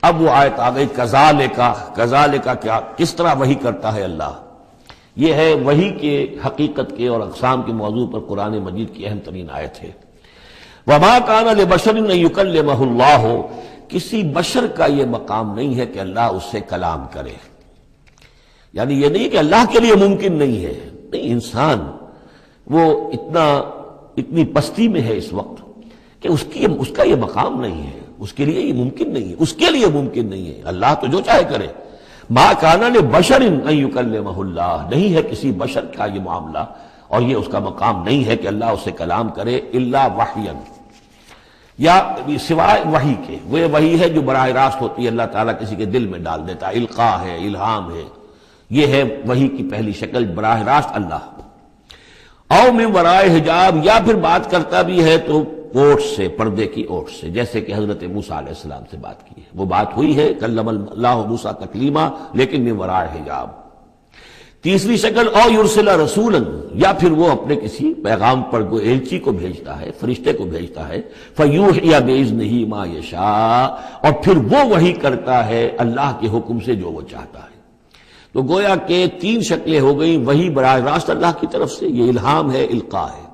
اب وہ آیت آ گئی کذالک کیا، کس طرح وحی کرتا ہے اللہ. یہ ہے وحی کے حقیقت کے اور اقسام کے موضوع پر قرآن مجید کی اہم ترین آیت ہے. وما کان لبشر ان یکلمہ اللہ، کسی بشر کا یہ مقام نہیں ہے کہ اللہ اس سے کلام کرے. یعنی یہ نہیں کہ اللہ کے لیے ممکن نہیں ہے، نہیں، انسان وہ اتنی پستی میں ہے اس وقت کہ اس کا یہ مقام نہیں ہے، اس کے لیے یہ ممکن نہیں ہے، اس کے لیے ممکن نہیں ہے. اللہ تو جو چاہے کرے. ما کان لبشر ان یکلمہ اللہ، نہیں ہے کسی بشر کا یہ معاملہ اور یہ اس کا مقام نہیں ہے کہ اللہ اس سے کلام کرے الا وحیا، یا سوائے وحی کے. وہ وحی ہے جو براہ راست ہوتی ہے، اللہ تعالیٰ کسی کے دل میں ڈال دیتا ہے، القاء ہے، الہام ہے. یہ ہے وحی کی پہلی شکل، براہ راست اللہ. او من ورائے حجاب، یا پھر بات کرتا بھی ہے تو اوٹ سے، پردے کی اوٹ سے، جیسے کہ حضرت موسیٰ علیہ السلام سے بات کی ہے. وہ بات ہوئی ہے، کلم اللہ موسیٰ تکلیما، لیکن من ورائے حجاب. تیسری شکل او یرسل رسولا، یا پھر وہ اپنے کسی پیغام پر کو ایلچی کو بھیجتا ہے، فرشتے کو بھیجتا ہے. فیوحی باذنہ ما یشاء، اور پھر وہ وحی کرتا ہے اللہ کے حکم سے جو وہ چاہتا ہے. تو گویا کہ تین شکلیں ہو گئیں. وحی براہ راست اللہ کی طرف سے، یہ الہام ہے، القاء ہے.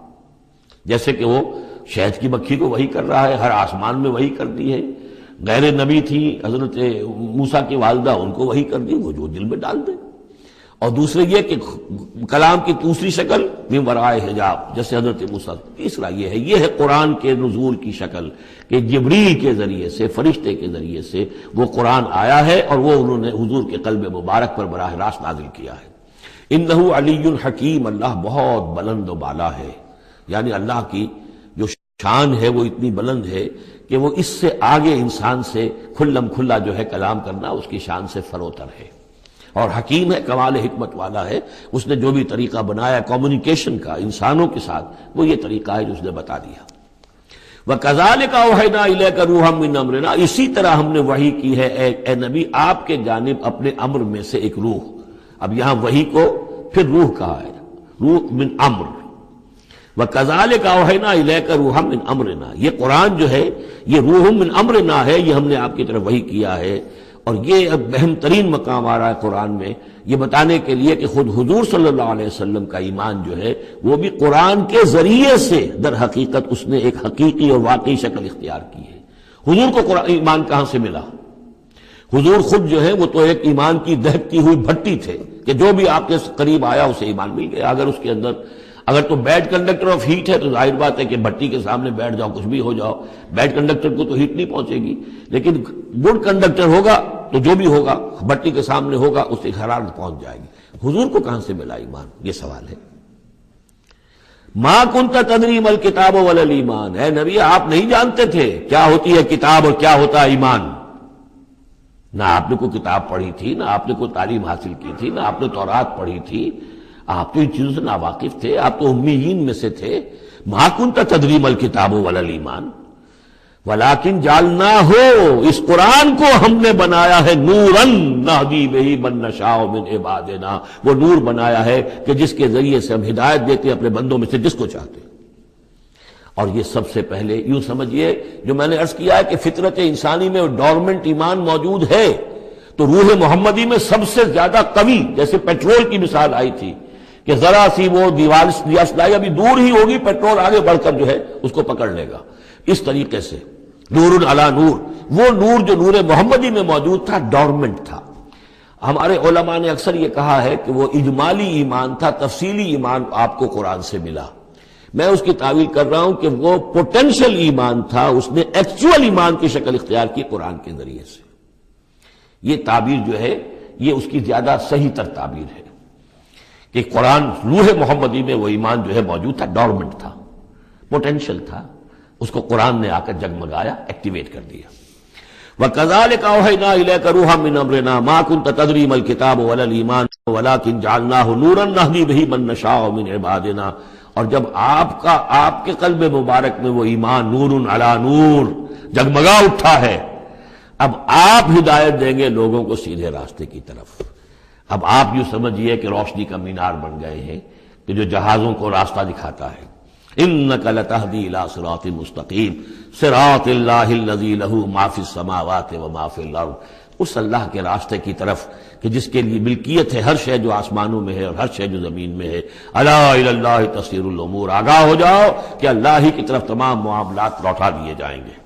جیسے کہ وہ شہد کی مکھی کو وحی کر رہا ہے، ہر آسمان میں وحی کر دی ہے. غیر نبی تھی حضرت موسیٰ کی والدہ، ان کو وحی کر دی، وہ جو دل میں ڈال دے. اور دوسرے یہ کہ کلام کی دوسری شکل من ورائے حجاب، جیسے حضرت موسیٰ. تیسرا یہ ہے قرآن کے نزول کی شکل، کہ جبریل کے ذریعے سے، فرشتے کے ذریعے سے وہ قرآن آیا ہے اور وہ انہوں نے حضور کے قلب مبارک پر براہ راست نازل کیا ہے. انہ علی حکیم، اللہ بہت بلند و بالا ہے. یعنی اللہ کی جو شان ہے وہ اتنی بلند ہے کہ وہ اس سے آگے انسان سے کھلم کھلا جو ہے کلام کرنا اس کی شان سے فروتر ہے. اور حکیم ہے، کمال حکمت والا ہے. اس نے جو بھی طریقہ بنایا کمیونیکیشن کا انسانوں کے ساتھ، وہ یہ طریقہ ہے جو اس نے بتا دیا. وَكَذَلِكَ أَوْحَيْنَا إِلَيْكَ رُوحًا مِّنْ أَمْرِنَا، اسی طرح ہم نے وحی کی ہے اے نبی آپ کے جانب اپنے امر میں سے ایک روح. اب یہاں وحی کو پھر روح کہا ہے، روح من امر. وَكَذَلِكَ أَوْحَيْنَا إِلَيْكَ رُوحًا مِّنْ أَمْرِنَا، یہ قرآن جو ہے یہ روح من امرنا ہے، یہ ہم نے آپ کی طرف وحی کیا ہے. اور یہ اب اہم ترین مقام آ رہا ہے قرآن میں، یہ بتانے کے لیے کہ خود حضور صلی اللہ علیہ وسلم کا ایمان جو ہے وہ بھی قرآن کے ذریعے سے در حقیقت اس نے ایک حقیقی اور واقعی شکل اختیار کی ہے. حضور کو ایمان کہاں سے ملا؟ حضور خود جو ہے وہ تو ایک ایمان کی دہکتی ہوئی بھٹی تھے کہ جو بھی آپ کے قریب آیا اسے ایمان مل گیا. اگر اس کے اندر اگر تو بیڈ کنڈکٹر آف ہیٹ ہے تو ظاہر بات ہے کہ بھٹی کے سامنے بیٹھ جاؤ، کچھ بھی ہو جاؤ، بیڈ کنڈکٹر کو تو ہیٹ نہیں پہنچے گی. لیکن گڈ کنڈکٹر ہوگا تو جو بھی ہوگا بھٹی کے سامنے ہوگا اس سے حرارت پہنچ جائے گی. حضور کو کہاں سے ملا ایمان؟ یہ سوال ہے. ما کنت تدری ما الکتاب ولا الایمان، اے نبی آپ نہیں جانتے تھے کیا ہوتی ہے کتاب اور کیا ہوتا ہے ایمان. نہ آپ نے کوئی کتاب پڑھی تھی، نہ آپ نے کوئی تعلیم حاصل کی تھی، نہ آپ نے تورات پڑھی تھی. آپ تو ان چیزوں سے ناواقف تھے، آپ تو امیین میں سے تھے. ما کنت تدری ما الکتاب ولا الایمان ولیکن جعلناہ، اس قرآن کو ہم نے بنایا ہے نوراً نہدی بہ من نشاء من عبادنا، وہ نور بنایا ہے کہ جس کے ذریعے سے ہم ہدایت دیتے ہیں اپنے بندوں میں سے جس کو چاہتے ہیں. اور یہ سب سے پہلے یوں سمجھیے جو میں نے عرض کیا ہے کہ فطرت انسانی میں ڈورمنٹ ایمان موجود ہے، تو روح محمدی میں سب سے زیادہ قوی، جیسے پیٹرول کی مثال آئی تھی کہ ذرا سی وہ دیوار سلائی ابھی دور ہی ہوگی، پیٹرول آگے بڑھ کر جو ہے اس کو پکڑ لے گا. اس طریقے سے نور علی نور، وہ نور جو نور محمدی میں موجود تھا ڈورمنٹ تھا. ہمارے علماء نے اکثر یہ کہا ہے کہ وہ اجمالی ایمان تھا، تفصیلی ایمان آپ کو قرآن سے ملا. میں اس کی تعویل کر رہا ہوں کہ وہ پوٹینشل ایمان تھا، اس نے ایکچوئل ایمان کی شکل اختیار کی قرآن کے ذریعے سے. یہ تعبیر جو ہے یہ اس کی زیادہ صحیح تر تعبیر ہے کہ قرآن روح محمدی میں وہ ایمان جو ہے موجود تھا، ڈورمنٹ تھا، پوٹینشل تھا، اس کو قرآن نے آ کر جگمگایا، ایکٹیویٹ کر دیا. وَكَذَلِكَ أَوْحَيْنَا إِلَيْكَ رُوحًا مِّنْ أَمْرِنَا مَا كُنْتَ تَدْرِي مَا الْكِتَابُ وَلَا الْإِيمَانُ وَلَكِنْ جَعَلْنَاهُ نُورًا نَهْدِي بِهِ مَن نَّشَاءُ مِنْ عِبَادِنَا. اور جب آپ کے قلب مبارک میں وہ ایمان نور علی نور جگمگا اٹھا ہے، اب آپ ہدایت دیں گے لوگوں کو سیدھے راستے کی طرف. اب آپ یوں سمجھیے کہ روشنی کا مینار بن گئے ہیں کہ جو جہازوں کو راستہ دکھاتا ہے. انک لتہدی الی صراط مستقیم، صراط اللہ الذی لہ ما فی السماوات و ما فی الارض، اس اللہ کے راستے کی طرف کہ جس کے لیے ملکیت ہے ہر شے جو آسمانوں میں ہے اور ہر شے جو زمین میں ہے۔ الا الی اللہ تصیر الامور، آگاہ ہو جاؤ کہ اللہ ہی کی طرف تمام معاملات لوٹا دیے جائیں گے۔